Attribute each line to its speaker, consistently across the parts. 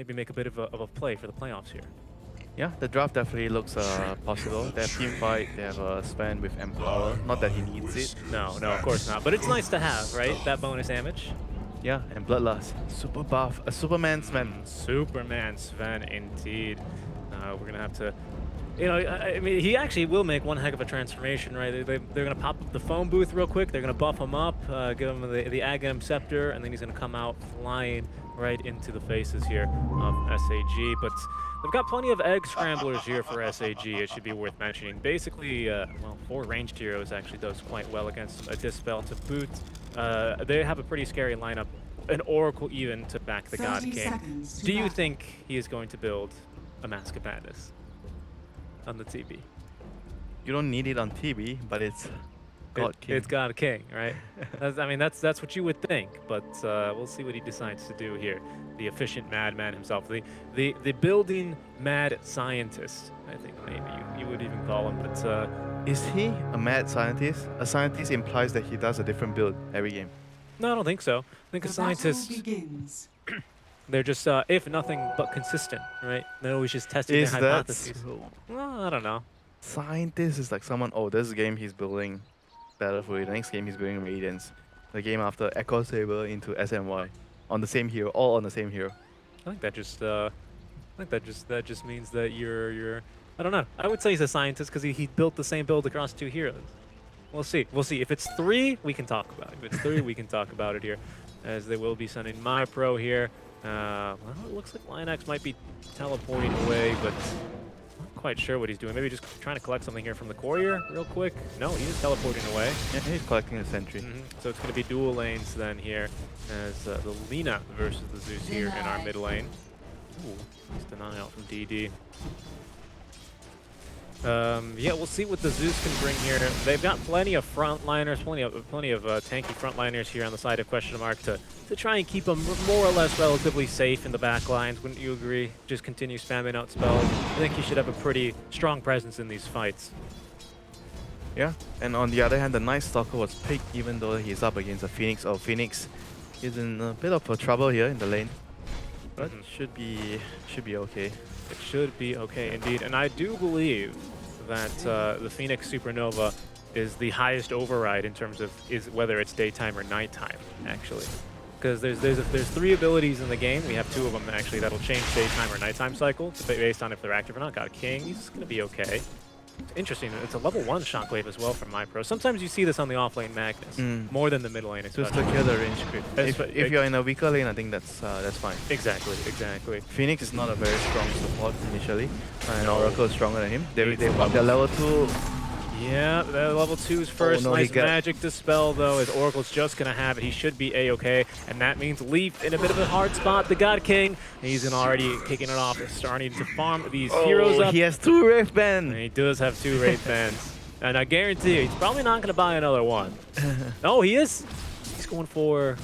Speaker 1: maybe make a bit of a play for the playoffs here.
Speaker 2: Yeah, the draft definitely looks possible. They have team fight, they have a Sven with Empower. Not that he needs it.
Speaker 1: No, of course not. But it's nice to have, right? That bonus damage.
Speaker 2: Yeah, and Bloodlust. Super buff. A Superman Sven.
Speaker 1: Superman Sven, indeed. We're going to have to... You know, I mean, he actually will make one heck of a transformation, right? They're going to pop up the phone booth real quick. They're going to buff him up, give him the Aghanim Scepter, and then he's going to come out flying right into the faces here of SAG. But they've got plenty of egg scramblers here for SAG, it should be worth mentioning. Basically, well, 4 ranged heroes actually does quite well against a Dispel to boot. They have a pretty scary lineup, an Oracle even to back the God King. Do you think he is going to build a Mask of Madness on the TB?
Speaker 2: You don't need it on TB, but it's God King.
Speaker 1: It's God King, right? I mean, that's what you would think, but we'll see what he decides to do here. The efficient madman himself, the building mad scientist, I think maybe you would even call him. But
Speaker 2: is he a mad scientist? A scientist implies that he does a different build every game.
Speaker 1: No, I don't think so. I think a scientist, they're just, if nothing but consistent, right? They're always just testing their hypotheses. Well, I don't know.
Speaker 2: Scientist is like someone, oh, this game he's building Battlefield, the next game he's building Radiance. The game after Echo Saber into SNY. On the same hero, all on the same hero.
Speaker 1: I think that just means that you're I don't know. I would say he's a scientist because he built the same build across 2 heroes. We'll see. We'll see. If it's 3, we can talk about it. If it's 3, we can talk about it here, as they will be sending MyPro here. Well, it looks like Lionax might be teleporting away, but not quite sure what he's doing. Maybe just trying to collect something here from the courier real quick. No, he's teleporting away.
Speaker 2: Yeah, he's collecting a sentry.
Speaker 1: So it's going to be dual lanes then here, as the Lina versus the Zeus here in our mid lane. Ooh, nice deny out from DD. Yeah, we'll see what the Zeus can bring here. They've got plenty of frontliners, plenty of tanky frontliners here on the side of Question Mark to try and keep them more or less relatively safe in the back lines. Wouldn't you agree? Just continue spamming out spells. I think he should have a pretty strong presence in these fights.
Speaker 2: Yeah, and on the other hand, the Night Stalker was picked even though he's up against a Phoenix. Oh, Phoenix is in a bit of trouble here in the lane, but should be okay.
Speaker 1: It should be okay indeed, and I do believe that the Phoenix Supernova is the highest override in terms of whether it's daytime or nighttime, actually. Because there's 3 abilities in the game. We have 2 of them actually that'll change daytime or nighttime cycle based on if they're active or not. Got King, he's gonna be okay. It's interesting. It's a level 1 shockwave as well from MyPro. Sometimes you see this on the offlane Magnus more than the mid lane.
Speaker 2: Just to kill the range creep. If you're in a weaker lane, I think that's fine.
Speaker 1: Exactly.
Speaker 2: Phoenix is not a very strong support initially, and Oracle is stronger than him. They've got their level 2.
Speaker 1: Yeah, the level 2's first. Nice magic dispel though, as Oracle's just gonna have it. He should be a-okay, and that means Leaf in a bit of a hard spot. The God King, he's already kicking it off, starting to farm these heroes up.
Speaker 2: He has 2 Wraith Bands.
Speaker 1: He does have 2 Wraith Bands, and I guarantee you, he's probably not gonna buy another one. No, he is. He's going for.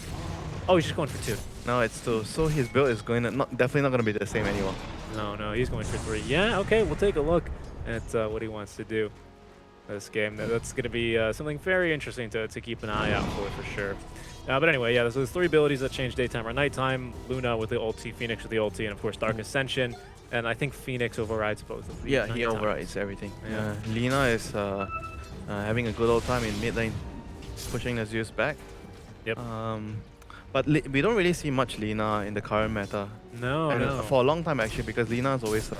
Speaker 1: Oh, he's just going for 2.
Speaker 2: No, it's 2. So his build is going to definitely not gonna be the same anymore.
Speaker 1: No, he's going for 3. Yeah, okay, we'll take a look at what he wants to do this game. That's going to be something very interesting to keep an eye out for sure. But anyway, yeah, there's 3 abilities that change daytime or nighttime. Luna with the ulti, Phoenix with the ulti, and of course Dark Ascension. And I think Phoenix overrides both of these.
Speaker 2: Yeah, he overrides everything. Yeah. Lina is having a good old time in mid lane, pushing the Zeus back.
Speaker 1: Yep.
Speaker 2: But we don't really see much Lina in the current meta.
Speaker 1: No.
Speaker 2: For a long time actually, because Lina is always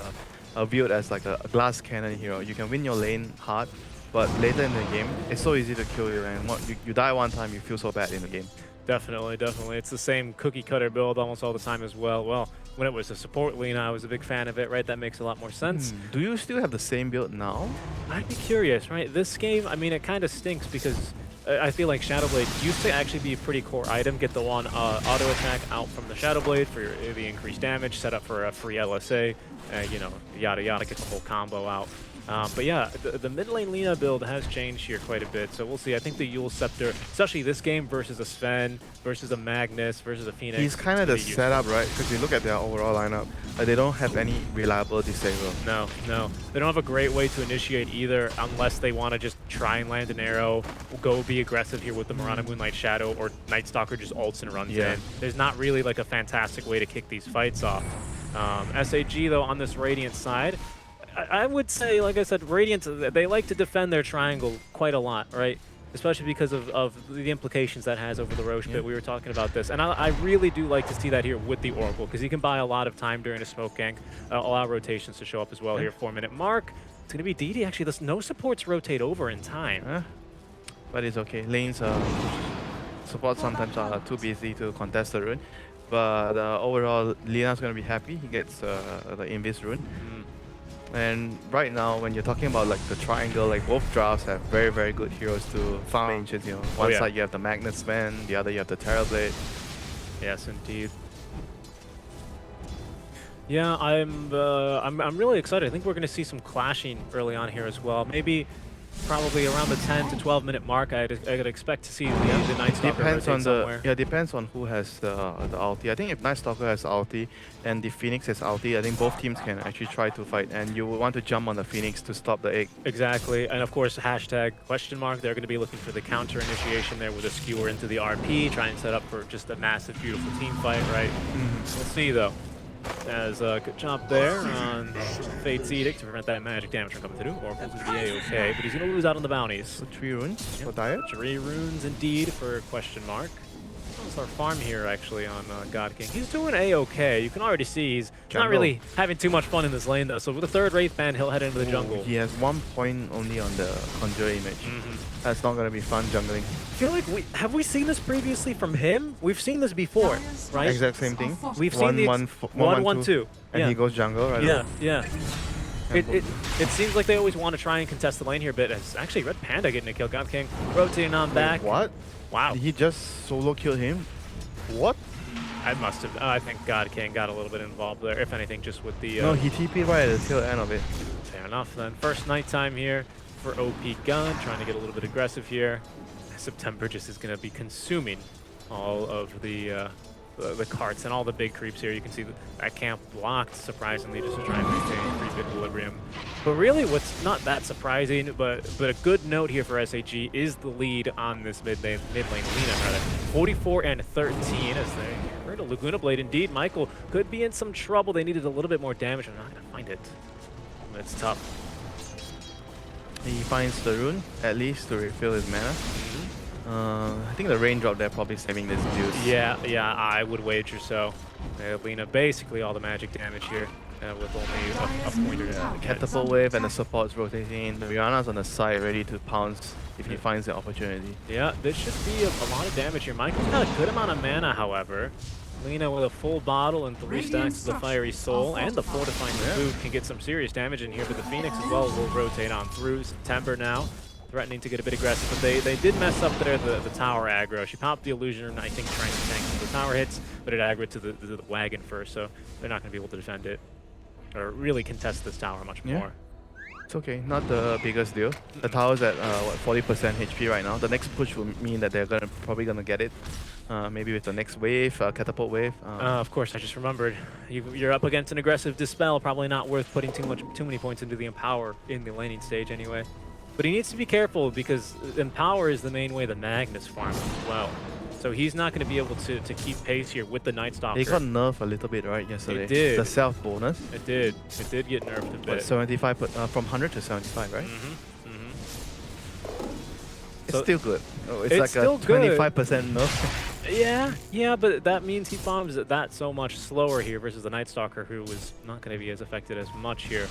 Speaker 2: viewed as like a glass cannon hero. You can win your lane hard, but later in the game, it's so easy to kill you, and you die one time, you feel so bad in the game.
Speaker 1: Definitely. It's the same cookie cutter build almost all the time as well. Well, when it was a support Lina, I was a big fan of it, right? That makes a lot more sense.
Speaker 2: Do you still have the same build now?
Speaker 1: I'd be curious, right? This game, I mean, it kind of stinks because I feel like Shadowblade used to actually be a pretty core item. Get the one auto attack out from the Shadowblade for the increased damage, set up for a free LSA, you know, yada yada, get the whole combo out. But yeah, the mid lane Lina build has changed here quite a bit, so we'll see. I think the Yule Scepter, especially this game versus a Sven, versus a Magnus, versus a Phoenix.
Speaker 2: He's kind of the setup, right? Because you look at their overall lineup, they don't have any reliable disable.
Speaker 1: No. They don't have a great way to initiate either, unless they want to just try and land an arrow, go be aggressive here with the Mirana Moonlight Shadow, or Night Stalker just ults and runs in. There's not really like a fantastic way to kick these fights off. SAG, though, on this Radiant side, I would say, like I said, Radiant, they like to defend their triangle quite a lot, right? Especially because of the implications that has over the Roche bit. We were talking about this. And I really do like to see that here with the Oracle, because he can buy a lot of time during a smoke gank, allow rotations to show up as well here. 4-minute mark. It's going to be DD. Actually, there's no supports rotate over in time.
Speaker 2: But it's okay. Lanes support sometimes are too busy to contest the rune. But overall, Lina's going to be happy. He gets the Invis rune. And right now, when you're talking about like the triangle, like both drafts have very, very good heroes to farm ancients. You know, one side you have the Magnus Man, the other you have the Terrorblade.
Speaker 1: Yes, indeed. Yeah, I'm really excited. I think we're going to see some clashing early on here as well. Maybe probably around the 10 to 12-minute mark, I'd expect to see the Night Stalker
Speaker 2: depends on
Speaker 1: somewhere.
Speaker 2: depends on who has the ulti. I think if Night Stalker has ulti and the Phoenix has ulti, I think both teams can actually try to fight, and you will want to jump on the Phoenix to stop the egg.
Speaker 1: Exactly, and of course hashtag question mark. They're going to be looking for the counter initiation there with a skewer into the RP, try and set up for just a massive, beautiful team fight, right? We'll see though. As a good job there on Fate's Edict to prevent that magic damage from coming through. Oracle's going to be a-okay, but he's going to lose out on the bounties.
Speaker 2: So 3 runes for Diet.
Speaker 1: 3 runes indeed for question mark. That's our farm here actually on God King. He's doing a-okay. You can already see he's not really having too much fun in this lane though. So with the 3rd Wraith Band, he'll head into the jungle.
Speaker 2: He has 1 point only on the Conjure image. That's not going to be fun jungling.
Speaker 1: I feel like have we seen this previously from him? We've seen this before, right?
Speaker 2: Exact same thing.
Speaker 1: We've seen the 1-1-2.
Speaker 2: And he goes jungle, right?
Speaker 1: Yeah. It seems like they always want to try and contest the lane here, but it's actually Red Panda getting a kill. God King rotating on back.
Speaker 2: What?
Speaker 1: Wow.
Speaker 2: Did he just solo kill him? What?
Speaker 1: I must have. I think God King got a little bit involved there, if anything, just with the...
Speaker 2: no, he TP'd right at the tail end of it.
Speaker 1: Fair enough then. First nighttime here for OP Gun, trying to get a little bit aggressive here. September just is going to be consuming all of the carts and all the big creeps here. You can see that camp blocked, surprisingly, just to try and maintain creep equilibrium. But really, what's not that surprising, but a good note here for SAG is the lead on this mid lane, Lina, rather. 44 and 13 as they heard a Laguna Blade. Indeed, Michael could be in some trouble. They needed a little bit more damage. I'm not going to find it. It's tough.
Speaker 2: He finds the rune, at least, to refill his mana. I think the raindrop there probably saving this juice. Yeah,
Speaker 1: I would wager so. Lina basically all the magic damage here with only a pointer.
Speaker 2: The catapult wave and the supports rotating. The Rihanna's on the side ready to pounce if he finds the opportunity.
Speaker 1: Yeah, this should be a lot of damage here. Michael's got a good amount of mana, however. Lina with a full bottle and 3 stacks of the Fiery Soul and the Fortifying Food can get some serious damage in here, but the Phoenix as well will rotate on through. September now, threatening to get a bit aggressive, but they did mess up there the tower aggro. She popped the illusion, I think, trying to tank the tower hits, but it aggroed to the wagon first, so they're not going to be able to defend it or really contest this tower much more.
Speaker 2: It's okay, not the biggest deal. The tower's at what, 40% HP right now. The next push will mean that they're probably gonna get it. Maybe with the next wave, catapult wave.
Speaker 1: Of course, I just remembered. You're up against an aggressive Dispel. Probably not worth putting too many points into the Empower in the laning stage anyway. But he needs to be careful because Empower is the main way the Magnus farms as well. So he's not going to be able to keep pace here with the Night Stalker.
Speaker 2: They got nerfed a little bit, right, yesterday?
Speaker 1: It did.
Speaker 2: The self bonus.
Speaker 1: It did. It did get nerfed a bit.
Speaker 2: But 75, from 100 to 75, right? It's
Speaker 1: So
Speaker 2: still good. Oh, it's like
Speaker 1: still
Speaker 2: a 25% nerf.
Speaker 1: Yeah, but that means he farms that so much slower here versus the Night Stalker, who was not going to be as affected as much here.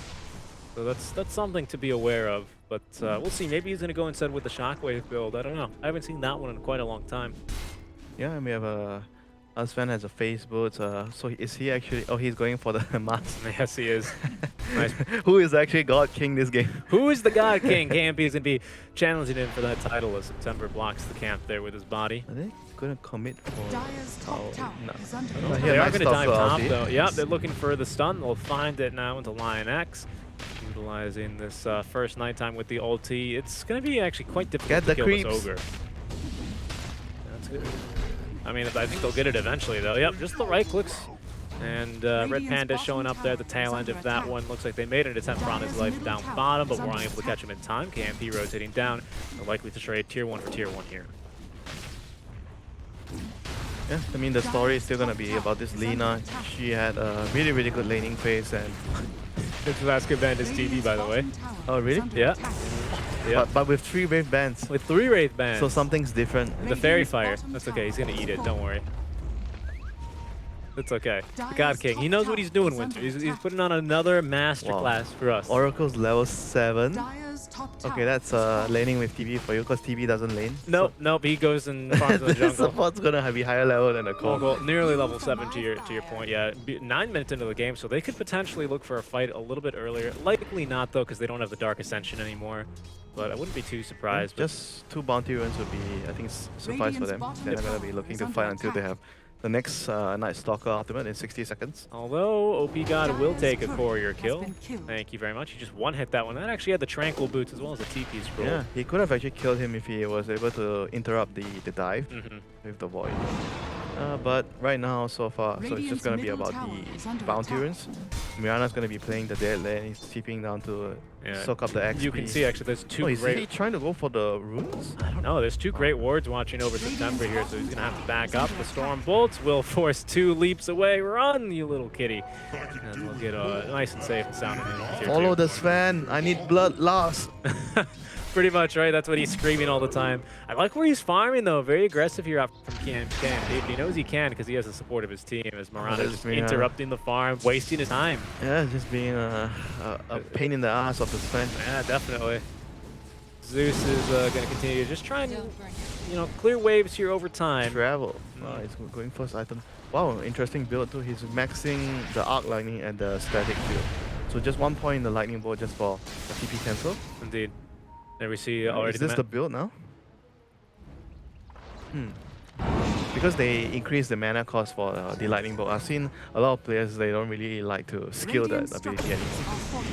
Speaker 1: So that's something to be aware of. But we'll see. Maybe he's going to go instead with the Shockwave build. I don't know. I haven't seen that one in quite a long time.
Speaker 2: Yeah, and we have a... Sven has a face boot. So is he actually... Oh, he's going for the mask.
Speaker 1: Yes, he is. Nice.
Speaker 2: Who is actually God King this game?
Speaker 1: Who is the God King? KMP is going to be challenging him for that title as September blocks the camp there with his body.
Speaker 2: Are they going to commit for...
Speaker 1: No. They are going to dive top, though. Yep, they're looking for the stun. They'll find it now into Lion X. Utilizing this first nighttime with the ulti. It's going to be actually quite difficult to kill this Ogre. That's good. I mean, I think they'll get it eventually, though. Yep, just the right clicks. And Red Panda showing up there at the tail end of that one. Looks like they made an attempt on his life down bottom, but we're unable to catch him in time. KMP rotating down. They're likely to trade tier 1 for tier 1 here.
Speaker 2: Yeah, I mean the story is still gonna be about this Lina. She had a really good laning phase and
Speaker 1: This last good band is TV, by the way.
Speaker 2: oh really?
Speaker 1: Yeah. Yeah.
Speaker 2: But with 3 Wraith bands.
Speaker 1: With 3 Wraith bands.
Speaker 2: So something's different.
Speaker 1: The Fairy Fire. That's okay. He's gonna eat it. Don't worry. It's okay. The God King. He knows what he's doing, Winter. He's putting on another masterclass for us.
Speaker 2: Oracle's level 7. Okay, that's laning with TV for you because TV doesn't lane.
Speaker 1: Nope, nope. He goes and farms in the
Speaker 2: The
Speaker 1: jungle.
Speaker 2: support's gonna be higher level than the core.
Speaker 1: Well, nearly level 7 to your point. Yeah, 9 minutes into the game, so they could potentially look for a fight a little bit earlier. Likely not though, because they don't have the Dark Ascension anymore. But I wouldn't be too surprised.
Speaker 2: Just 2 bounty runes would be, I think, suffice for them. They're not gonna be looking to fight until they have the next Night Stalker ultimate in 60 seconds.
Speaker 1: Although OP God will take a courier kill. Thank you very much. He just one-hit that one. That actually had the Tranquil Boots as well as the TP scroll.
Speaker 2: Yeah, he could have actually killed him if he was able to interrupt the dive with the Void. But right now, so far, so it's just going to be about the bounty runes. Mirana's going to be playing the dead lane. He's TPing down to soak up the XP.
Speaker 1: You can see actually there's 2
Speaker 2: is
Speaker 1: great...
Speaker 2: he trying to go for the runes?
Speaker 1: I don't know. There's 2 great wards watching over September here, so he's going to have to back up. The Storm Bolts will force 2 leaps away. Run, you little kitty. And we'll get nice and safe and sound in tier
Speaker 2: Follow
Speaker 1: 2.
Speaker 2: the Sven. I need blood loss.
Speaker 1: Pretty much, right? That's what he's screaming all the time. I like where he's farming, though. Very aggressive here from Cam. He knows he can because he has the support of his team. As Mirana just interrupting the farm, wasting his time.
Speaker 2: Yeah, just being a pain in the ass of the Sven.
Speaker 1: Yeah, definitely. Zeus is going to continue to just try and, clear waves here over time.
Speaker 2: Travel. He's going first item. Wow, interesting build too. He's maxing the arc lightning and the static build. So just 1 point in the lightning bolt just for a TP cancel.
Speaker 1: Indeed. There we see already.
Speaker 2: Is this the build now? Because they increase the mana cost for the lightning bolt. I've seen a lot of players, they don't really like to skill that ability anymore.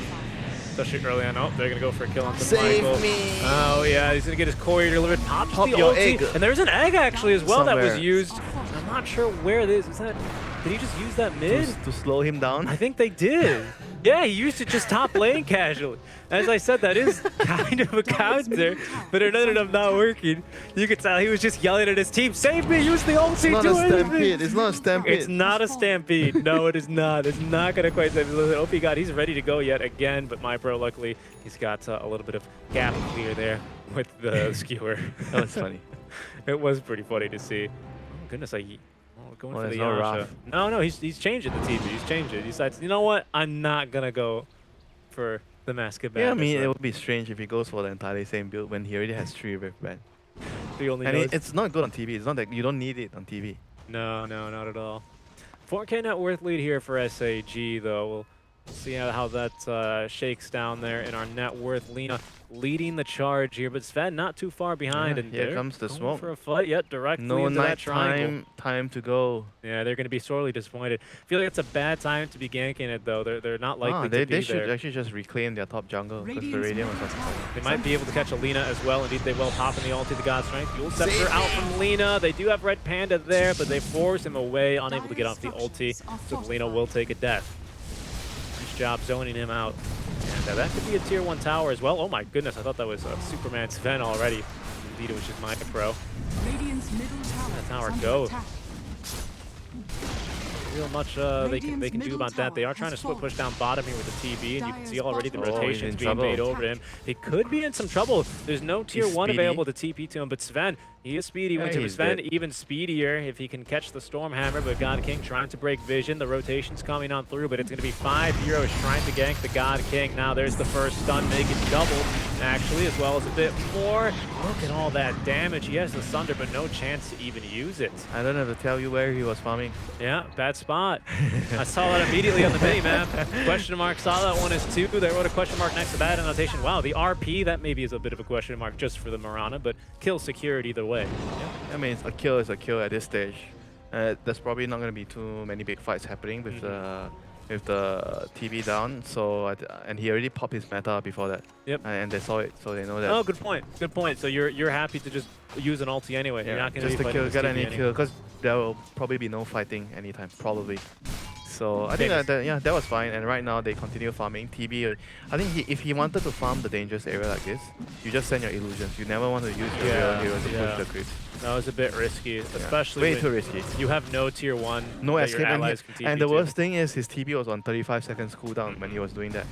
Speaker 1: Especially early on. Oh, they're going to go for a kill on
Speaker 2: Save
Speaker 1: Michael.
Speaker 2: me!
Speaker 1: Oh, yeah, he's going to get his courier delivered. Pops
Speaker 2: Pop
Speaker 1: the
Speaker 2: your
Speaker 1: ulti.
Speaker 2: egg.
Speaker 1: And there's an egg, actually, as well that was
Speaker 2: Somewhere.
Speaker 1: used. I'm not sure where it is. Did he just use that mid?
Speaker 2: To slow him down?
Speaker 1: I think they did. Yeah, he used it just top lane casually. As I said, that is kind of a counter, but it ended up not working. You could tell he was just yelling at his team, "Save me! Use the ulti!
Speaker 2: It's not
Speaker 1: Do
Speaker 2: a
Speaker 1: anything!"
Speaker 2: stampede. It's not a stampede.
Speaker 1: It's not a stampede. No, it is not. It's not going to quite save me. OP God, he's ready to go yet again, but my bro, luckily, he's got a little bit of gap clear there with the skewer.
Speaker 2: That was funny.
Speaker 1: It was pretty funny to see. Oh, goodness, going for the
Speaker 2: no
Speaker 1: Yasha.
Speaker 2: Wrath.
Speaker 1: No, he's changing the TV. He's changed it. He decides, you know what? I'm not going to go for the Mask of
Speaker 2: Yeah, I
Speaker 1: Madness.
Speaker 2: mean, it would be strange if he goes for the entirely same build when he already has 3 Rift Band.
Speaker 1: He only
Speaker 2: And
Speaker 1: knows.
Speaker 2: it's not good on TV. It's not that you don't need it on TV.
Speaker 1: No, not at all. 4K net worth lead here for SAG, though. We'll see how that shakes down there in our net worth. Lina leading the charge here, but Sven not too far behind.
Speaker 2: Yeah,
Speaker 1: And
Speaker 2: here
Speaker 1: they're
Speaker 2: comes the
Speaker 1: going
Speaker 2: smoke.
Speaker 1: for a fight. Yet directly
Speaker 2: No
Speaker 1: into that
Speaker 2: night
Speaker 1: triangle.
Speaker 2: time to go.
Speaker 1: Yeah, they're going to be sorely disappointed. I feel like it's a bad time to be ganking it, though. They're not likely to be
Speaker 2: they should
Speaker 1: there.
Speaker 2: actually just reclaim their top jungle because the Radiant was on.
Speaker 1: They might be able to catch a Lina as well. Indeed, they will pop in the ulti, the God Strength. Fuel Scepter out from Lina. They do have Red Panda there, but they force him away, unable to get off the ulti. So Lina will take a death. Nice job zoning him out. And that could be a tier 1 tower as well. Oh my goodness, I thought that was Superman Sven already. Indeed, it was just my pro. That tower go. Real much they can do about that. They are trying to split push down bottom here with the TB, and you can see already the rotations being made over to him. He could be in some trouble. There's no tier 1 available to TP to him, but Sven, he is speedy.
Speaker 2: Yeah,
Speaker 1: Winter
Speaker 2: he's
Speaker 1: Sven
Speaker 2: dead.
Speaker 1: even speedier if he can catch the Stormhammer, but God King trying to break vision. The rotation's coming on through, but it's going to be 5 heroes trying to gank the God King. Now there's the first stun, make it double, actually, as well as a bit more. Look at all that damage. He has the Sunder, but no chance to even use it.
Speaker 2: I don't have to tell you where he was farming.
Speaker 1: Yeah, bad spot. I saw that immediately on the mini map. Question mark, saw that one as 2. They wrote a question mark next to that annotation. Wow, the RP, that maybe is a bit of a question mark just for the Mirana, but kill secured either way.
Speaker 2: I mean, a kill is a kill at this stage. There's probably not going to be too many big fights happening with the TV down. So and he already popped his meta before that.
Speaker 1: Yep.
Speaker 2: And they saw it, so they know that.
Speaker 1: Oh, good point. Good point. So you're happy to just use an ulti anyway.
Speaker 2: Yeah,
Speaker 1: You're not going to
Speaker 2: just
Speaker 1: be
Speaker 2: to
Speaker 1: fighting
Speaker 2: kill,
Speaker 1: this
Speaker 2: get
Speaker 1: TV
Speaker 2: any
Speaker 1: anyway.
Speaker 2: kill, because there will probably be no fighting anytime, probably. So I think that was fine. And right now they continue farming. TB, I think if he wanted to farm the dangerous area like this, you just send your illusions. You never want to use your real heroes to push the creeps.
Speaker 1: That was a bit risky, especially
Speaker 2: way too risky.
Speaker 1: You have no tier 1.
Speaker 2: No
Speaker 1: that
Speaker 2: escape.
Speaker 1: your allies can TP
Speaker 2: And the
Speaker 1: to.
Speaker 2: worst thing is his TB was on 35 seconds cooldown when he was doing that.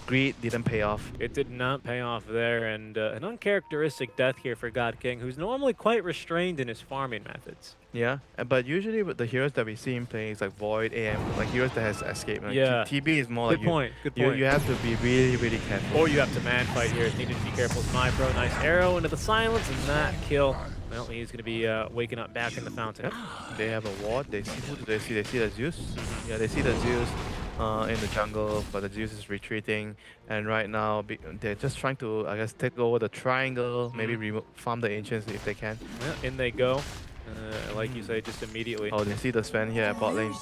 Speaker 2: Greed didn't pay off.
Speaker 1: It did not pay off there, and an uncharacteristic death here for God King, who's normally quite restrained in his farming methods.
Speaker 2: Yeah, but usually with the heroes that we see him playing, it's like Void, AM, like heroes that has escape. Like TB is more
Speaker 1: Good
Speaker 2: like
Speaker 1: point. Good point.
Speaker 2: You have to be really, really careful.
Speaker 1: Or you have to man fight here. Needed to be careful. My bro, nice arrow into the silence, and that kill. Well, he's going to be waking up back in the fountain.
Speaker 2: Yep. They have a ward. They see who do they see? They see the Zeus. Yeah, they see the Zeus in the jungle, but the Zeus is retreating. And right now, they're just trying to, I guess, take over the triangle. Maybe farm the ancients if they can.
Speaker 1: Yeah, in they go. Like you say, just immediately.
Speaker 2: Oh, they see the Sven here at bot lane.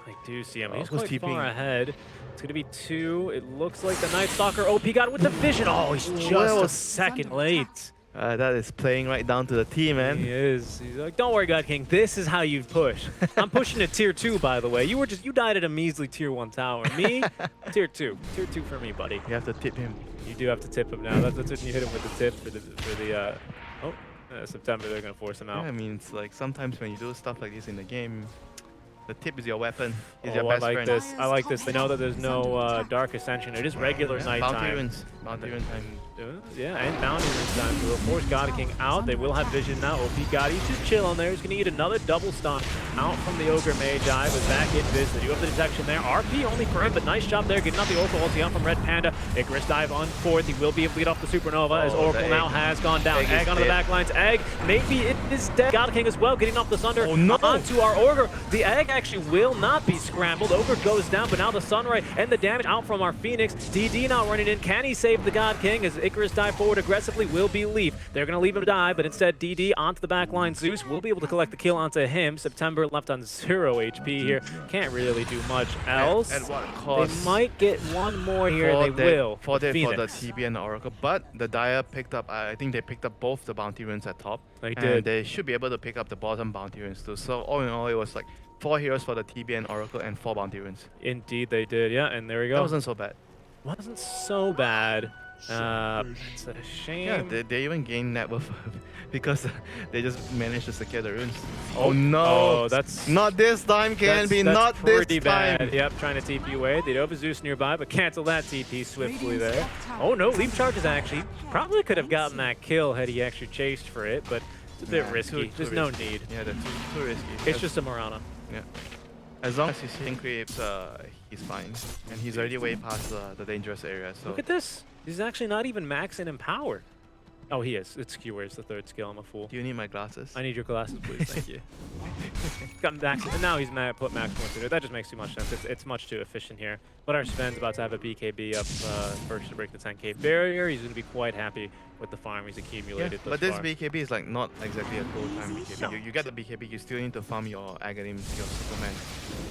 Speaker 1: I do see him. He's
Speaker 2: who's
Speaker 1: quite
Speaker 2: TPing?
Speaker 1: far ahead. It's going to be 2. It looks like the Night Stalker OP got it with the vision. Oh, he's just a second late.
Speaker 2: That is playing right down to the T, man.
Speaker 1: He is. He's like, don't worry, God King. This is how you push. I'm pushing to tier 2, by the way. You died at a measly tier 1 tower. Me, tier 2. Tier 2 for me, buddy.
Speaker 2: You have to tip him.
Speaker 1: You do have to tip him now. That's when you hit him with the tip for the September. They're gonna force him out.
Speaker 2: Yeah, I mean, it's like sometimes when you do stuff like this in the game, the tip is your weapon. Is your best friend.
Speaker 1: This. I like this. They know that there's no Dark Ascension. It is regular nighttime.
Speaker 2: Bounty runes time.
Speaker 1: Yeah, and bounty runes time. So they'll force God King out. They will have vision now. OP Gotti just chill on there. He's going to eat another double stun out from the Ogre Magi, but back in Viz. They do have the detection there. RP only for him, but nice job there. Getting out the Oracle ulti out from Red Panda. Icarus dive on 4th. He will be able to get off the Supernova as Oracle now has gone down. Egg onto the back lines. Egg, maybe it is dead. God King as well, getting off the Sunder onto our Ogre. The Egg actually will not be scrambled. Ogre goes down, but now the Sunray and the damage out from our Phoenix. DD now running in. Can he save the God King as Icarus dive forward aggressively? Will be Leaf. They're going to leave him die, but instead DD onto the back line. Zeus will be able to collect the kill onto him. September left on 0 HP here. Can't really do much else.
Speaker 2: At what cost?
Speaker 1: They might get one more here. They will.
Speaker 2: For the TB and the Oracle, but the Dire picked up, I think they picked up both the bounty runes at top.
Speaker 1: They did.
Speaker 2: And they should be able to pick up the bottom bounty runes too. So all in all, it was like 4 heroes for the TB and Oracle and 4 bounty runes.
Speaker 1: Indeed they did, yeah, and there we go.
Speaker 2: That wasn't so bad.
Speaker 1: Wasn't so bad. It's a shame.
Speaker 2: Yeah, they even gained net worth because they just managed to secure the runes. Oh no!
Speaker 1: Oh, that's
Speaker 2: not this time, KNB. Not this
Speaker 1: pretty
Speaker 2: time.
Speaker 1: Bad. Yep, trying to TP away. They do have a Zeus nearby, but cancel that TP swiftly there. Oh no, leap charges actually. Probably could have gotten that kill had he actually chased for it, but it's a bit risky. There's no need.
Speaker 2: Yeah, that's too risky.
Speaker 1: It's just a Morana.
Speaker 2: Yeah. As long as he's hitting creeps, he's fine. And he's already way past the dangerous area. So
Speaker 1: look at this. He's actually not even maxing in power. Oh, he is. It's skewers, the 3rd skill. I'm a fool.
Speaker 2: Do you need my glasses?
Speaker 1: I need your glasses, please. Thank you. Got max, and now he's put max more through it. That just makes too much sense. It's much too efficient here. But our Sven's about to have a BKB up first to break the 10k barrier. He's going to be quite happy with the farm he's accumulated thus
Speaker 2: but this
Speaker 1: far.
Speaker 2: BKB is like not exactly a full-time BKB.
Speaker 1: No.
Speaker 2: You get the BKB, you still need to farm your Aghanim, your Superman.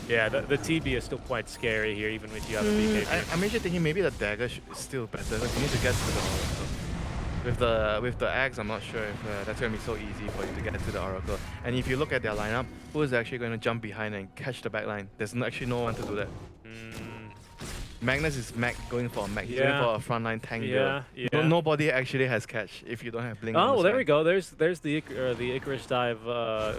Speaker 1: Yeah, the TB is still quite scary here, even with you have a BKB.
Speaker 2: I'm actually thinking maybe the dagger is still better. Like you need to get to the Oracle. With the axe, I'm not sure if that's going to be so easy for you to get to the Oracle. And if you look at their lineup, who is actually going to jump behind and catch the back line? There's actually no one to do that. Magnus is going for a mech. He's going for a frontline tank build.
Speaker 1: Yeah.
Speaker 2: Nobody actually has catch if you don't have blink.
Speaker 1: Oh, well, there we go. There's the Icarus dive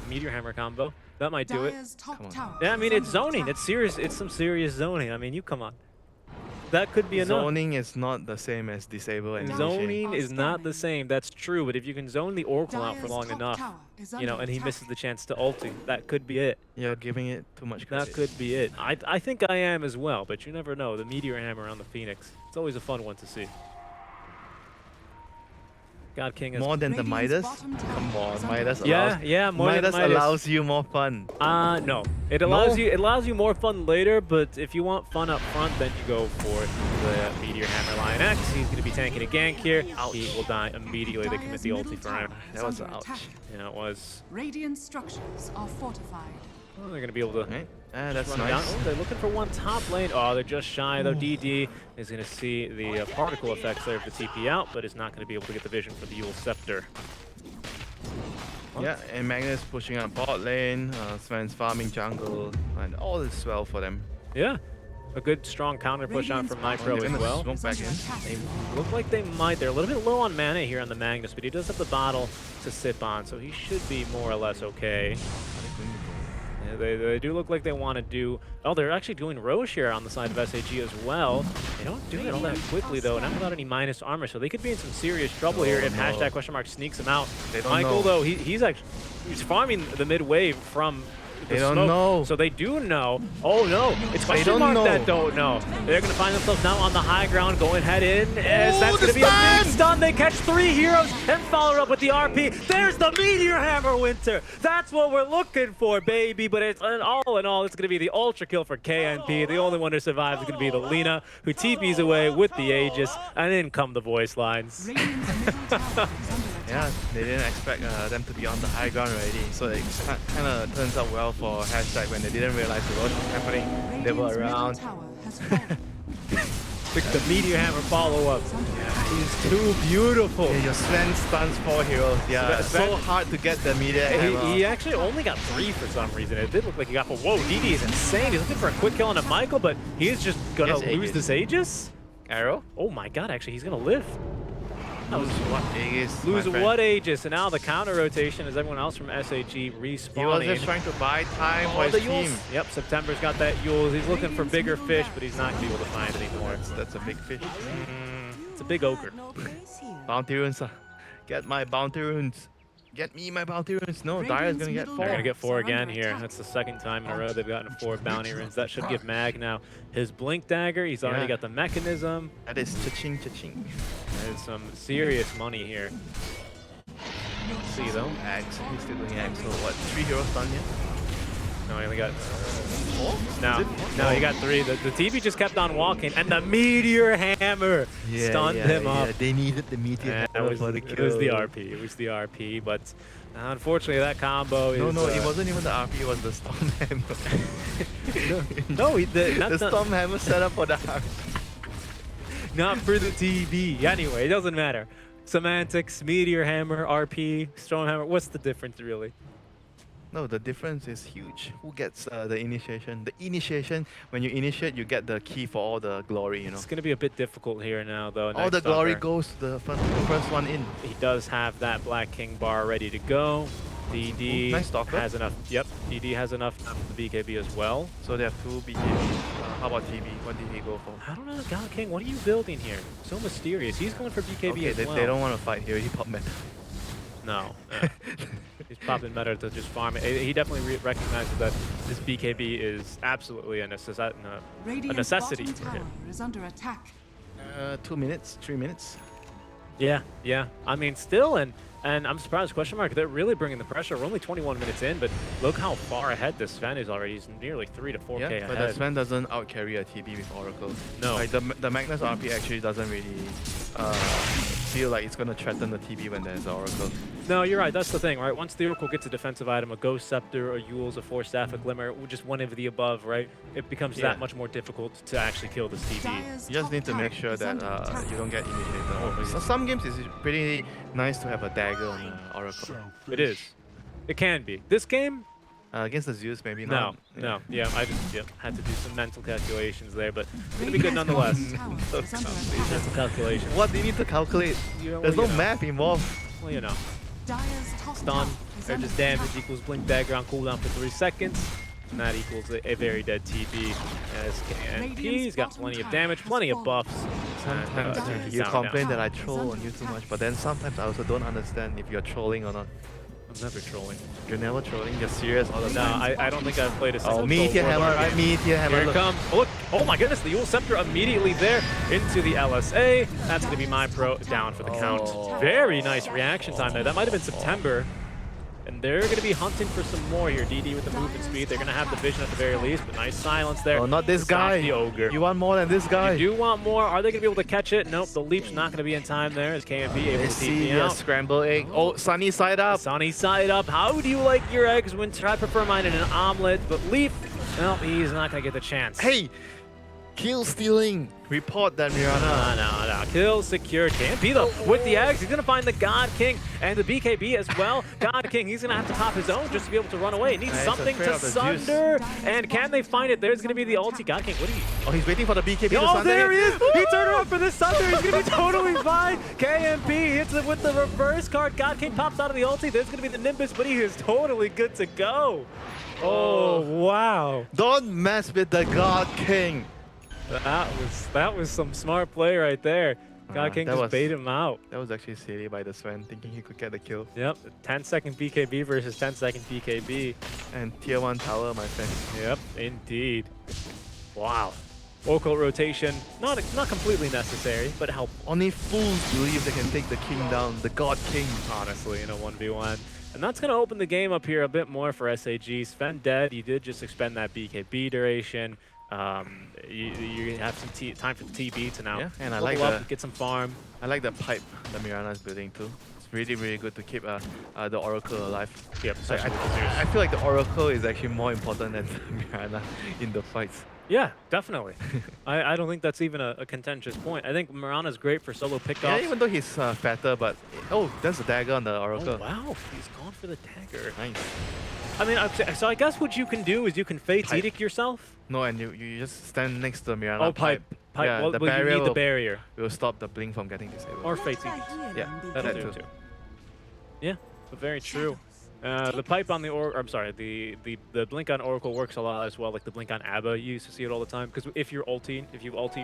Speaker 1: Meteor Hammer combo. That might do it.
Speaker 2: Come on.
Speaker 1: Yeah, I mean it's zoning. It's serious. It's some serious zoning. I mean, you come on. That could be enough.
Speaker 2: Zoning is not the same as disable and
Speaker 1: zoning is not the same. That's true. But if you can zone the Oracle out for long enough, and he misses the chance to ulti, that could be it.
Speaker 2: You're giving it too much credit.
Speaker 1: That could be it. I think I am as well, but you never know. The Meteor Hammer on the Phoenix. It's always a fun one to see. God King is
Speaker 2: more than the Midas? Come on, Midas allows.
Speaker 1: More than
Speaker 2: Midas
Speaker 1: Midas
Speaker 2: allows you more fun.
Speaker 1: No. It allows you more fun later, but if you want fun up front, then you go for the Meteor Hammer Lion X. He's going to be tanking a gank here. Ouch. He will die immediately. They commit the ulti for him.
Speaker 2: That was an ouch.
Speaker 1: Yeah, it was.
Speaker 3: Radiant structures are fortified.
Speaker 1: Well, they're going to be able to.
Speaker 2: Okay. That's
Speaker 1: nice.
Speaker 2: nice.
Speaker 1: Oh, they're looking for one top lane. Oh, they're just shy though. DD is going to see the particle effects there of the TP out, but is not going to be able to get the vision for the Yule Scepter.
Speaker 2: Yeah, and Magnus pushing up bot lane, Sven's farming jungle, and all is well for them.
Speaker 1: Yeah. A good, strong counter push out from Nitro
Speaker 2: They're
Speaker 1: as
Speaker 2: gonna
Speaker 1: well.
Speaker 2: smoke back in.
Speaker 1: They look like they might. They're a little bit low on mana here on the Magnus, but he does have the bottle to sip on, so he should be more or less okay. Yeah, they do look like they want to do... Oh, they're actually doing Roche here on the side of SAG as well. They don't do it all that quickly, though, not without any minus armor, so they could be in some serious trouble here if hashtag question mark sneaks him out.
Speaker 2: They don't
Speaker 1: Michael,
Speaker 2: know.
Speaker 1: though, he's farming the mid wave from...
Speaker 2: They don't
Speaker 1: smoke.
Speaker 2: know.
Speaker 1: So they do know. Oh no, it's
Speaker 2: They
Speaker 1: question
Speaker 2: don't
Speaker 1: mark
Speaker 2: know.
Speaker 1: that don't know. They're going to find themselves now on the high ground, going head in. As
Speaker 2: Oh,
Speaker 1: that's
Speaker 2: the
Speaker 1: going to be a
Speaker 2: stun!
Speaker 1: big stun. They catch 3 heroes and follow up with the RP. There's the Meteor Hammer, Winter. That's what we're looking for, baby. But it's all in all, it's going to be the ultra kill for KNP. The only one to survive is going to be the Lina, who TPs away with the Aegis, and in come the voice lines.
Speaker 3: Radiant's middle tower is under
Speaker 2: Yeah,
Speaker 3: attack.
Speaker 2: they didn't expect them to be on the high ground already, so it kind of turns out well for hashtag when they didn't realize the road was happening. They were
Speaker 3: Radiant's middle
Speaker 2: around.
Speaker 3: tower has fallen.
Speaker 1: The Meteor Hammer follow-up.
Speaker 3: Is under attack.
Speaker 1: He's too beautiful.
Speaker 2: Yeah, your Sven stuns 4 heroes. Yeah,
Speaker 1: Sven-
Speaker 2: so hard to get the media hammer.
Speaker 1: He actually only got 3 for some reason. It did look like he got 4. Whoa, DD is insane. He's looking for a quick kill on a Michael, but he's just gonna
Speaker 2: Yes,
Speaker 1: lose
Speaker 2: Aegis.
Speaker 1: this Aegis?
Speaker 2: Arrow?
Speaker 1: Oh my god, actually, he's gonna live.
Speaker 2: Lose what Aegis? my
Speaker 1: Lose
Speaker 2: friend.
Speaker 1: what Aegis? And now the counter rotation as everyone else from SAG respawning.
Speaker 2: He was just trying to buy time for
Speaker 1: Oh, the
Speaker 2: his team.
Speaker 1: Yules. Yep, September's got that Yules. He's looking for bigger fish, but he's not gonna be able to find anymore.
Speaker 2: That's a big fish.
Speaker 1: It's a big ogre.
Speaker 3: No place here.
Speaker 2: Bounty runes. Get my bounty runes. Get me my bounty runes. No, Dyer's gonna get
Speaker 3: Radiant's
Speaker 2: 4.
Speaker 1: They're gonna get 4
Speaker 3: Are
Speaker 1: again
Speaker 3: under
Speaker 1: here.
Speaker 3: attack.
Speaker 1: That's the second time in a row they've gotten 4 bounty runes. That should give Mag now his blink dagger. He's already
Speaker 2: Yeah.
Speaker 1: got the mechanism.
Speaker 2: That is cha-ching, cha-ching.
Speaker 1: There's some serious money here. See though.
Speaker 2: Axe. He's still doing axe. So what? 3 heroes done yet?
Speaker 1: No, he only got
Speaker 2: 4?
Speaker 1: no, he got 3. The TB just kept on walking, and the Meteor Hammer stunned him up.
Speaker 2: They needed the meteor
Speaker 1: Yeah,
Speaker 2: hammer for the kill.
Speaker 1: it was the RP. It was the RP, but unfortunately that combo is...
Speaker 2: No, it wasn't even the RP, it was the Storm Hammer.
Speaker 1: No, not
Speaker 2: the Storm Hammer set up for the RP.
Speaker 1: not for the TB. Anyway, it doesn't matter. Semantics, Meteor Hammer, RP, Storm Hammer. What's the difference really?
Speaker 2: No, the difference is huge. Who gets the initiation? The initiation, when you initiate, you get the key for all the glory, you know.
Speaker 1: It's going to be a bit difficult here now, though.
Speaker 2: All the
Speaker 1: Night
Speaker 2: glory
Speaker 1: Stalker.
Speaker 2: goes to the first one in.
Speaker 1: He does have that Black King bar ready to go. DD
Speaker 2: Ooh, nice stalker.
Speaker 1: has enough. Yep, DD has enough for the BKB as well.
Speaker 2: So they have 2 BKB. How about TB? What did he go for?
Speaker 1: I don't know, God King, what are you building here? So mysterious. He's going for BKB
Speaker 2: Okay,
Speaker 1: as well.
Speaker 2: they don't want to fight here. He popped meta.
Speaker 1: No. He's popping meta to just farm it. He definitely recognizes that this BKB is absolutely a
Speaker 3: Radiant's
Speaker 1: necessity
Speaker 3: bottom
Speaker 1: for him.
Speaker 3: tower is under attack.
Speaker 2: 2 minutes, 3 minutes.
Speaker 1: Yeah. I mean, still, and I'm surprised, question mark, they're really bringing the pressure. We're only 21 minutes in, but look how far ahead this Sven is already. He's nearly 3 to 4K
Speaker 2: Yeah,
Speaker 1: ahead.
Speaker 2: but the Sven doesn't out-carry a TB with Oracle.
Speaker 1: No.
Speaker 2: Like the Magnus RP actually doesn't really feel like it's going to threaten the TB when there's Oracle.
Speaker 1: No, you're right. That's the thing, right? Once the Oracle gets a defensive item, a Ghost Scepter, a Yule's, a Force Staff, a Glimmer, just one of the above, right? It becomes
Speaker 2: Yeah.
Speaker 1: that much more difficult to actually kill this TB.
Speaker 3: Dyer's
Speaker 2: You just
Speaker 3: top
Speaker 2: need to make
Speaker 3: tower
Speaker 2: sure
Speaker 3: is
Speaker 2: that
Speaker 3: under attack.
Speaker 2: you don't get initiated.
Speaker 1: Oh,
Speaker 2: So some games it's pretty nice to have a dagger on Oracle.
Speaker 1: It is. It can be. This game,
Speaker 2: Against the Zeus, maybe
Speaker 1: no,
Speaker 2: not.
Speaker 1: no. Yeah, I just had to do some mental calculations there, but it's going to be good nonetheless.
Speaker 3: Radiant's bottom tower is under attack.
Speaker 1: Mental calculations.
Speaker 2: What do you need to calculate?
Speaker 1: You
Speaker 2: There's no
Speaker 1: you know.
Speaker 2: math involved.
Speaker 1: Well, you know.
Speaker 3: Dyer's top
Speaker 1: Stun,
Speaker 3: tower is
Speaker 1: or
Speaker 3: under
Speaker 1: just damage
Speaker 3: attack.
Speaker 1: equals Blink Dagger on cooldown for 3 seconds. And that equals a very dead TB. As KNP's got plenty of damage, plenty of buffs.
Speaker 2: Sometimes
Speaker 1: And,
Speaker 2: you
Speaker 1: sound
Speaker 2: complain
Speaker 1: down.
Speaker 2: that I troll on you too much, but then sometimes I also don't understand if you're trolling or not.
Speaker 1: I'm never trolling.
Speaker 2: You're never trolling, you're serious all the
Speaker 1: No,
Speaker 2: time.
Speaker 1: I don't think I've played a single
Speaker 2: Oh, Meteor
Speaker 1: troll
Speaker 2: Hammer,
Speaker 1: warlord
Speaker 2: right?
Speaker 1: game.
Speaker 2: Meteor Hammer.
Speaker 1: Here it
Speaker 2: look.
Speaker 1: comes. Oh, look. Oh my goodness, the Yule Scepter immediately there into the LSA. That's going to be my pro down for the count.
Speaker 2: Oh.
Speaker 1: Very nice reaction time there. That might have been September. And they're going to be hunting for some more here. DD with the movement speed. They're going to have the vision at the very least, but nice silence there.
Speaker 2: Oh, not this
Speaker 1: to stop
Speaker 2: guy.
Speaker 1: The ogre.
Speaker 2: You want more than this guy.
Speaker 1: You do want more. Are they going to be able to catch it? Nope. The leap's not going to be in time there as KMB able
Speaker 2: Let's
Speaker 1: to
Speaker 2: see
Speaker 1: TP
Speaker 2: a
Speaker 1: out.
Speaker 2: scramble egg. Oh, sunny side up.
Speaker 1: Sunny side up. How do you like your eggs, Winter? I prefer mine in an omelet, but Leaf, well, he's not going to get the chance.
Speaker 2: Hey, kill stealing. Report that, Mirana.
Speaker 1: No. kill secured. KMP though with the eggs. He's gonna find the God King and the BKB as well. God King, he's gonna have to pop his own just to be able to run away. He needs
Speaker 2: Nice,
Speaker 1: something
Speaker 2: a trade
Speaker 1: to
Speaker 2: of the
Speaker 1: sunder. And can they find it? There's gonna be the ulti. God King, what are you?
Speaker 2: Oh, he's waiting for the BKB to
Speaker 1: Oh,
Speaker 2: sunder
Speaker 1: there he
Speaker 2: it.
Speaker 1: is! He turned around for this Sunder. He's gonna be totally fine. KMP hits it with the reverse card. God King pops out of the ulti. There's gonna be the Nimbus, but he is totally good to go. Oh, wow.
Speaker 2: Don't mess with the God King.
Speaker 1: That was some smart play right there. God King
Speaker 2: that
Speaker 1: just
Speaker 2: was-
Speaker 1: bait him out.
Speaker 2: That was actually silly by the Sven, thinking he could get the kill.
Speaker 1: Yep, 10-second BKB versus 10-second BKB.
Speaker 2: And tier 1 tower, my friend.
Speaker 1: Yep, indeed. Wow. Oracle rotation, not completely necessary, but helpful.
Speaker 2: Only fools believe they can take the king down, the God King.
Speaker 1: Honestly, in a 1v1. And that's going to open the game up here a bit more for SAG. Sven dead, you did just expend that BKB duration. You have some time for the TB to now
Speaker 2: Yeah, and I
Speaker 1: level
Speaker 2: like
Speaker 1: up,
Speaker 2: the-
Speaker 1: get some farm.
Speaker 2: I like the pipe that Mirana is building too. It's really, really good to keep the Oracle alive.
Speaker 1: Yep,
Speaker 2: So I feel like the Oracle is actually more important than Mirana in the fights.
Speaker 1: yeah, definitely. I don't think that's even a contentious point. I think Mirana's great for solo pickoffs.
Speaker 2: Yeah, even though he's fatter, but oh, there's a dagger on the Oracle.
Speaker 1: Oh, wow, he's gone for the dagger.
Speaker 2: Nice.
Speaker 1: I mean, so I guess what you can do is you can Fate's
Speaker 2: Pipe.
Speaker 1: Edict yourself.
Speaker 2: No, and you just stand next to Mirana.
Speaker 1: Oh, pipe.
Speaker 2: Yeah,
Speaker 1: well,
Speaker 2: the
Speaker 1: well, you
Speaker 2: barrier
Speaker 1: need the
Speaker 2: will-
Speaker 1: barrier.
Speaker 2: will stop the blink from getting disabled.
Speaker 1: Or Fate's
Speaker 3: Let
Speaker 1: Edict.
Speaker 3: the healing
Speaker 2: Yeah,
Speaker 3: begin.
Speaker 1: That'll
Speaker 2: that
Speaker 1: do
Speaker 2: too.
Speaker 1: too. Yeah, but very true. The pipe on the I'm sorry, the blink on Oracle works a lot as well. Like the blink on Abba, you used to see it all the time. Because if you ulti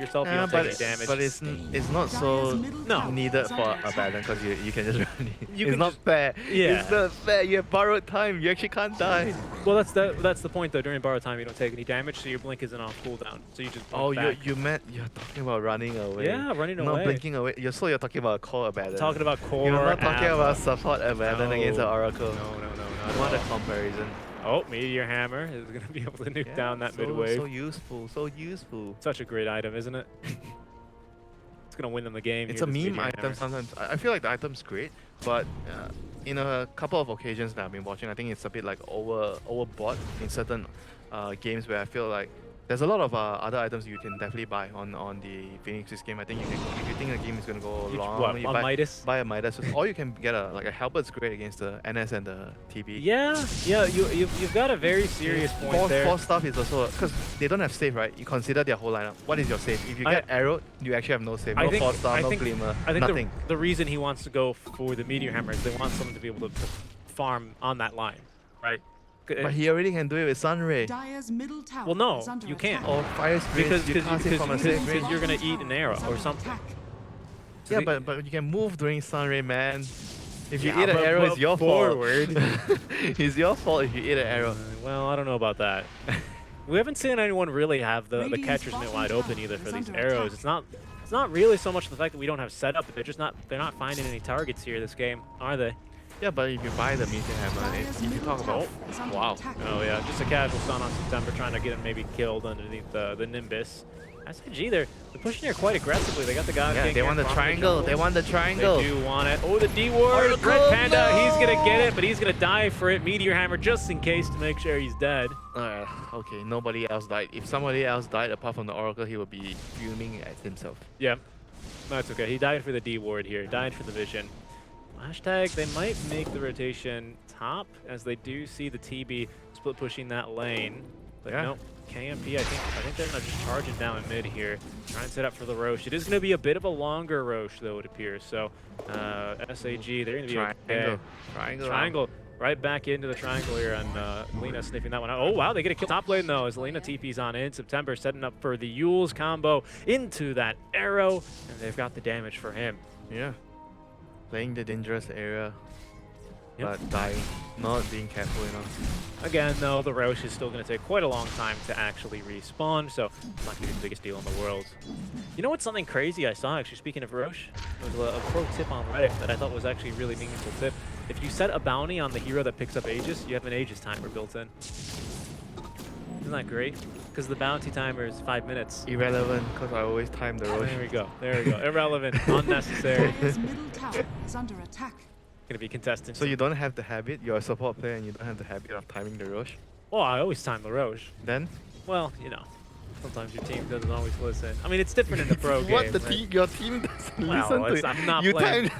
Speaker 1: yourself, you
Speaker 2: Yeah,
Speaker 1: don't take any damage.
Speaker 2: but it's not so
Speaker 1: No.
Speaker 2: needed for a balance because you can just run it.
Speaker 1: You
Speaker 2: It's
Speaker 1: can
Speaker 2: not
Speaker 1: just-
Speaker 2: fair.
Speaker 1: Yeah.
Speaker 2: It's not fair. You have borrowed time. You actually can't die.
Speaker 1: Well, that's the point though. During borrow time, you don't take any damage, so your blink isn't off cooldown. So you just blink
Speaker 2: Oh,
Speaker 1: back.
Speaker 2: you're talking about running away.
Speaker 1: Yeah, running
Speaker 2: not
Speaker 1: away.
Speaker 2: blinking away. You're talking about core abandon.
Speaker 1: Talking about core.
Speaker 2: You're not talking
Speaker 1: Abba.
Speaker 2: about support abandon against the Oracle.
Speaker 1: No.
Speaker 2: What a comparison.
Speaker 1: Oh, Meteor Hammer is going to be able to nuke down that mid wave.
Speaker 2: So useful. So useful.
Speaker 1: Such a great item, isn't it? It's going to win them the game.
Speaker 2: It's
Speaker 1: here,
Speaker 2: a
Speaker 1: this
Speaker 2: meme
Speaker 1: Meteor
Speaker 2: item
Speaker 1: Hammer.
Speaker 2: sometimes. I feel like the item's great, but in a couple of occasions that I've been watching, I think it's a bit like overbought in certain games where I feel like there's a lot of other items you can definitely buy on the Phoenix's game. I think you can, if you think the game is gonna go
Speaker 1: You-
Speaker 2: long,
Speaker 1: what,
Speaker 2: you
Speaker 1: on Midas?
Speaker 2: buy a Midas, or you can get a Halbert's great against the NS and the TB.
Speaker 1: Yeah, you've got a very serious point
Speaker 2: Four
Speaker 1: there.
Speaker 2: stuff is also because they don't have save, right? You consider their whole lineup. What is your save? If you get arrowed, you actually have no save. No 4-star, no glimmer,
Speaker 1: I think
Speaker 2: nothing.
Speaker 1: the reason he wants to go for the Meteor Hammer is they want someone to be able to farm on that line, right?
Speaker 2: But he already can do it with Sunray.
Speaker 3: Dire's middle tower
Speaker 1: Well, no,
Speaker 3: is under
Speaker 1: you can't.
Speaker 3: attack.
Speaker 2: Or Fire Spirit,
Speaker 1: Because
Speaker 2: you can't save from a safe range.
Speaker 1: you're gonna eat an arrow
Speaker 3: Is
Speaker 1: or
Speaker 3: under
Speaker 1: something.
Speaker 3: attack.
Speaker 2: Yeah,
Speaker 1: the-
Speaker 2: but you can move during Sunray, man. If you
Speaker 1: Yeah,
Speaker 2: eat an
Speaker 1: but-
Speaker 2: arrow,
Speaker 1: but
Speaker 2: it's your
Speaker 1: forward.
Speaker 2: fault. It's your fault if you eat an arrow.
Speaker 1: Well, I don't know about that. We haven't seen anyone really have the
Speaker 3: Radiant's
Speaker 1: catcher's mitt
Speaker 3: bottom
Speaker 1: wide open
Speaker 3: tower
Speaker 1: either
Speaker 3: is
Speaker 1: for these
Speaker 3: under
Speaker 1: arrows.
Speaker 3: attack.
Speaker 1: It's not really so much the fact that we don't have setup, but they're not finding any targets here this game, are they?
Speaker 2: Yeah, but if you buy the Meteor Hammer,
Speaker 3: Dire's
Speaker 2: if you
Speaker 3: middle
Speaker 2: talk about...
Speaker 3: tower is under
Speaker 2: wow.
Speaker 3: attack.
Speaker 1: Oh yeah, just a casual stun on September, trying to get him maybe killed underneath the Nimbus. SIG, they're pushing here quite aggressively. They got the guy.
Speaker 2: Yeah, they want the triangle. They want the triangle.
Speaker 1: They do want it. Oh, the D ward.
Speaker 2: Oracle,
Speaker 1: Red Panda,
Speaker 2: no!
Speaker 1: he's gonna get it, but he's gonna die for it. Meteor Hammer just in case to make sure he's dead.
Speaker 2: Okay, nobody else died. If somebody else died apart from the Oracle, he would be fuming at himself.
Speaker 1: Yeah, that's okay. He died for the D ward here. Died for the vision. Hashtag, they might make the rotation top as they do see the TB split pushing that lane. But
Speaker 2: Yeah.
Speaker 1: nope, KMP, I think they're gonna just charge it down in mid here. Try and set up for the Roche. It is gonna be a bit of a longer Roche though, it appears. So SAG, they're gonna be okay. Triangle. Right back into the triangle here, and Lena sniffing that one out. Oh wow, they get a kill top lane though as Lena TP's on in. September setting up for the Yule's combo into that arrow, and they've got the damage for him.
Speaker 2: Yeah. Playing the dangerous area,
Speaker 1: Yep.
Speaker 2: but dying, not being careful enough.
Speaker 1: Again, though, the Roche is still going to take quite a long time to actually respawn, so it's not going to be the biggest deal in the world. You know what's something crazy I saw, actually, speaking of Roche? It was a pro tip on Reddit that I thought was actually a really meaningful tip. If you set a bounty on the hero that picks up Aegis, you have an Aegis timer built in. Isn't that great? Because the bounty timer is 5 minutes.
Speaker 2: Irrelevant, because I always time the Roche.
Speaker 1: There we go. There we go. Irrelevant. Unnecessary.
Speaker 3: Dire's middle tower is under attack.
Speaker 1: Going to be contesting.
Speaker 2: So you don't have the habit, you're a support player and you don't have the habit of timing the Roche?
Speaker 1: Well, I always time the Roche.
Speaker 2: Then?
Speaker 1: Well, you know. Sometimes your team doesn't always listen. I mean, it's different in the pro game.
Speaker 2: What the
Speaker 1: right?
Speaker 2: team? Your team doesn't
Speaker 1: Well,
Speaker 2: listen to
Speaker 1: I'm not
Speaker 2: you.
Speaker 1: playing.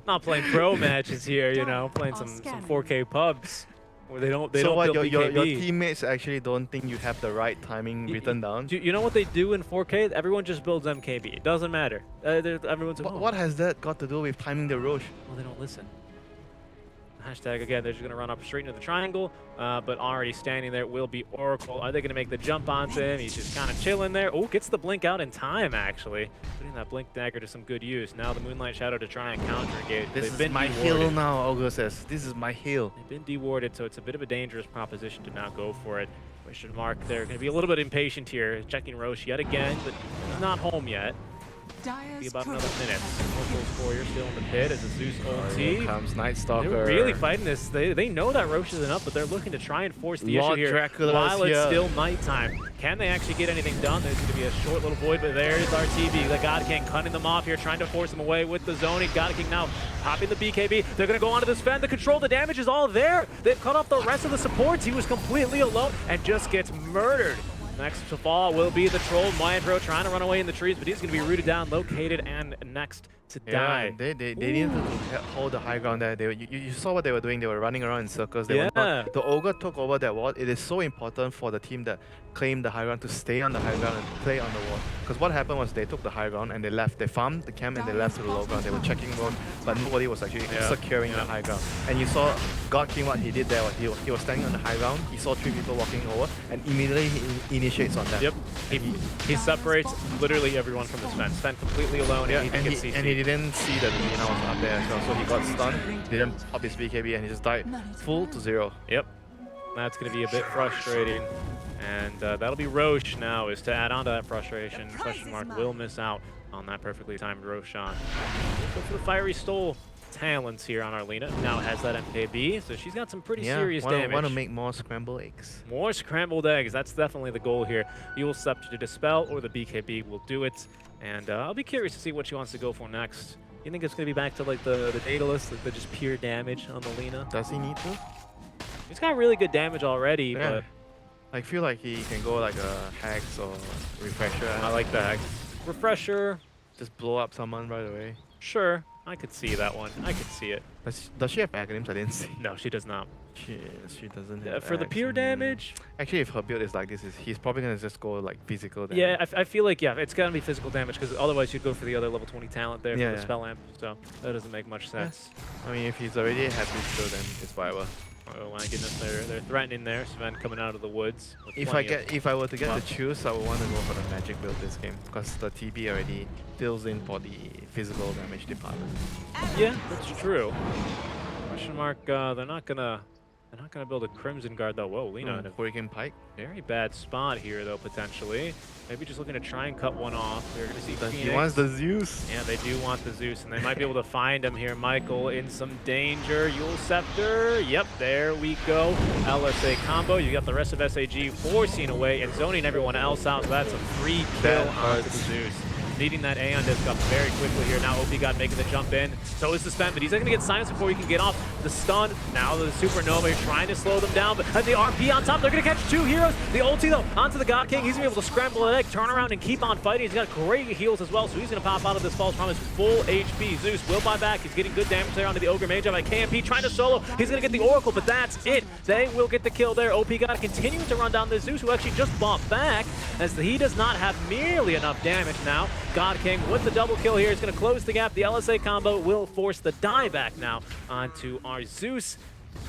Speaker 1: Not playing pro matches here, you know, playing some 4K pubs where they don't
Speaker 2: so what?
Speaker 1: build
Speaker 2: Your
Speaker 1: BKB.
Speaker 2: teammates actually don't think you have the right timing written down.
Speaker 1: You know what they do in 4K? Everyone just builds MKB. It doesn't matter. Everyone's like,
Speaker 2: What has that got to do with timing the Roche?
Speaker 1: Well, they don't listen. Hashtag again, they're just going to run up straight into the triangle, but already standing there will be Oracle. Are they going to make the jump onto him? He's just kind of chilling there. Oh, gets the blink out in time, actually. Putting that blink dagger to some good use. Now the Moonlight Shadow to try and counter engage.
Speaker 2: This is my heal now, August says. This is my heal.
Speaker 1: They've been dewarded, so it's a bit of a dangerous proposition to now go for it. Question mark, they're going to be a little bit impatient here. Checking Roche yet again, but he's not home yet. Be about another minute. Oracle's Warrior still in the pit as a Zeus ulti.
Speaker 2: Here comes Night Stalker.
Speaker 1: They're really fighting this. They know that Roche isn't up, but they're looking to try and force the issue here
Speaker 2: Dracula's
Speaker 1: while it's
Speaker 2: here.
Speaker 1: still nighttime. Can they actually get anything done? There's going to be a short little void, but there's RTV. The God King cutting them off here, trying to force them away with the zoning. God King now popping the BKB. They're going to go onto this Fen. The control, the damage is all there. They've cut off the rest of the supports. He was completely alone and just gets murdered. Next to fall will be the troll Maestro trying to run away in the trees, but he's going to be rooted down, located, and next to die.
Speaker 2: They needed to hold the high ground there. You saw what they were doing. They were running around in circles. They were not, the Ogre took over that wall. It is so important for the team that claimed the high ground to stay on the high ground and play on the wall. Because what happened was they took the high ground and they left. They farmed the camp and they left to the low ground. They were checking road, but nobody was actually securing the high ground. And you saw God King, what he did there. He was standing on the high ground. He saw 3 people walking over and immediately he initiates on them.
Speaker 1: Yep. He separates literally everyone from this Fen. Fen completely alone, and
Speaker 2: he didn't see that Lina was up there as well, so he got stunned, didn't pop his BKB, and he just died full to 0.
Speaker 1: Yep. That's going to be a bit frustrating. And that'll be Roche now, is to add on to that frustration. Question mark will miss out on that perfectly timed Roshan. Go for the Fiery Stole talents here on Arlena. Now has that MKB, so she's got some pretty serious damage.
Speaker 2: Want to make more scrambled eggs.
Speaker 1: More scrambled eggs. That's definitely the goal here. You'll Scepter to Dispel, or the BKB will do it. And I'll be curious to see what she wants to go for next. You think it's going to be back to like the Daedalus, like the just pure damage on the Lina?
Speaker 2: Does he need to?
Speaker 1: He's got really good damage already, but
Speaker 2: I feel like he can go like a Hex or Refresher.
Speaker 1: I like the Hex. Refresher.
Speaker 2: Just blow up someone right away.
Speaker 1: Sure, I could see that one. I could see it.
Speaker 2: Does she have acronyms? I didn't see.
Speaker 1: No, she does not.
Speaker 2: She doesn't have
Speaker 1: for the pure damage?
Speaker 2: Actually, if her build is like this, he's probably going to just go like physical damage.
Speaker 1: Yeah, I feel like, it's got to be physical damage, because otherwise you'd go for the other level 20 talent there for the spell amp. So that doesn't make much sense.
Speaker 2: I mean, if he's already happy build, then it's whatever.
Speaker 1: Oh my goodness, they're threatening there. Sven coming out of the woods.
Speaker 2: If I were to get to choose, I would want to go for the magic build this game, because the TB already fills in for the physical damage department.
Speaker 1: Yeah, that's true. Question mark, they're not gonna build a Crimson Guard though. Whoa, Lina in a
Speaker 2: Hurricane Pike.
Speaker 1: very bad spot here though, potentially. Maybe just looking to try and cut one off. They're gonna see Phoenix.
Speaker 2: He wants the Zeus.
Speaker 1: Yeah, they do want the Zeus, and they might be able to find him here. Michael in some danger. Yule Scepter. Yep, there we go. LSA combo. You got the rest of SAG forcing away and zoning everyone else out. So that's a free kill onto the Zeus. Needing that Aeon disc up very quickly here. Now OP God making the jump in. So is the Sven, but he's not going to get silenced before he can get off the stun. Now the Supernova trying to slow them down, but the RP on top, they're going to catch 2 heroes. The ulti though, onto the God King. He's going to be able to scramble an egg, turn around and keep on fighting. He's got great heals as well, so he's going to pop out of this false promise full HP. Zeus will buy back. He's getting good damage there onto the Ogre Mage. By KMP trying to solo. He's going to get the Oracle, but that's it. They will get the kill there. OP God continuing to run down the Zeus, who actually just bought back, as he does not have nearly enough damage now. God King with the double kill here is going to close the gap. The LSA combo will force the dieback now onto our Zeus.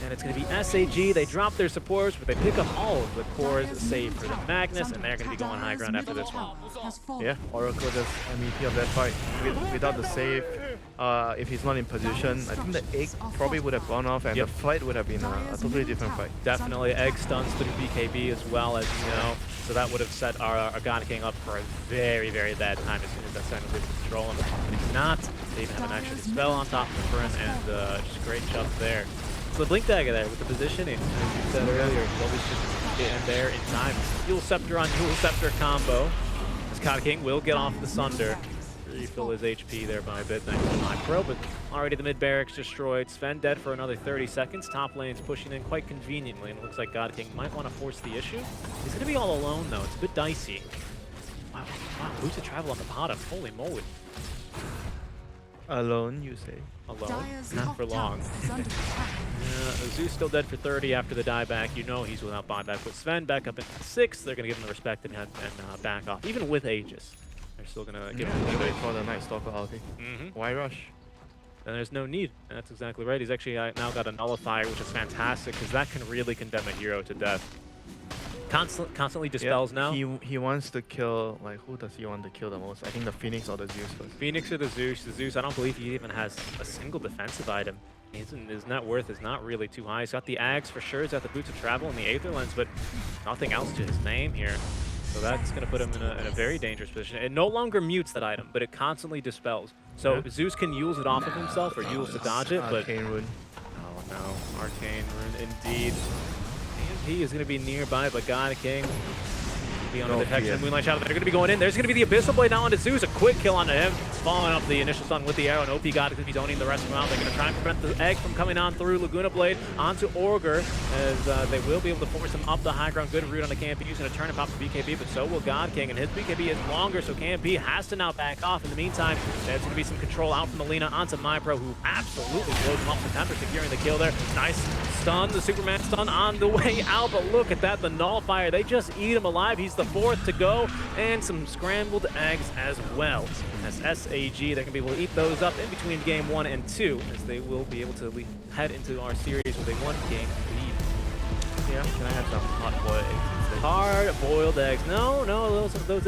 Speaker 1: And it's going to be SAG. They drop their supports, but they pick up all of the cores, save for the Magnus, and they're going to be going high ground after this one.
Speaker 2: Yeah, Oracle just MVP of that fight. Without the save, if he's not in position, I think the egg probably would have gone off, and the fight would have been a totally different fight.
Speaker 1: Definitely egg stuns through BKB as well, as you know. So that would have set our God King up for a very, very bad time as soon as that Sentinel did control him. But he's not. They even have an extra dispel on top of him, and just a great jump there. So the Blink Dagger there with the positioning, as you said earlier, he's always just getting there in time. Yule Scepter on Yule Scepter combo. As God King will get off the Sunder. Refill his HP there by a bit, thanks to my pro, but already the mid barracks destroyed. Sven dead for another 30 seconds. Top lane's pushing in quite conveniently, and it looks like God King might want to force the issue. He's going to be all alone, though. It's a bit dicey. Boots of travel on the bottom. Holy moly.
Speaker 2: Alone, you say?
Speaker 1: Alone?
Speaker 3: Dire's
Speaker 1: Not
Speaker 3: top
Speaker 1: for long.
Speaker 3: tower is under attack.
Speaker 1: Yeah, Zeus still dead for 30 after the dieback. You know he's without buyback. With Sven back up at 6, they're going to give him the respect and back off. Even with Aegis, they're still going to give him the
Speaker 2: Wait for the Night Stalker ulti. Why rush?
Speaker 1: And there's no need. That's exactly right. He's actually now got a nullifier, which is fantastic, because that can really condemn a hero to death. Constantly dispels now.
Speaker 2: He wants to kill, like, who does he want to kill the most? I think the Phoenix or the Zeus first.
Speaker 1: Phoenix or the Zeus. The Zeus, I don't believe he even has a single defensive item. His net worth is not really too high. He's got the Ags for sure. He's got the Boots of Travel and the Aether Lens, but nothing else to his name here. So that's going to put him in a very dangerous position. It no longer mutes that item, but it constantly dispels. So Zeus can use it off of himself or use to dodge it, but...
Speaker 2: Arcane Rune.
Speaker 1: Oh no, Arcane Rune indeed. AMP is going to be nearby, but God King be under the detection of Moonlight Shadow. They're going to be going in. There's going to be the Abyssal Blade now onto Zeus. A quick kill onto him. Following up the initial stun with the arrow, and OP God is going to be zoning the rest of them out. They're going to try and prevent the egg from coming on through Laguna Blade onto Orger, as they will be able to force him up the high ground. Good route on the KMP using a turn and pop to BKB, but so will God King, and his BKB is longer, so KMP has to now back off. In the meantime, there's going to be some control out from Alina onto MyPro, who absolutely blows him up. September securing the kill there. Nice stun, the Superman stun on the way out, but look at that, the Nullifier. They just eat him alive. He's the 4th to go, and some scrambled eggs as well. As SAG, they're going to be able to eat those up in between game 1 and 2, as they will be able to head into our series with a 1-game lead.
Speaker 2: Yeah, can I have some hot-boiled eggs instead?
Speaker 1: Hard-boiled eggs. No, those eggs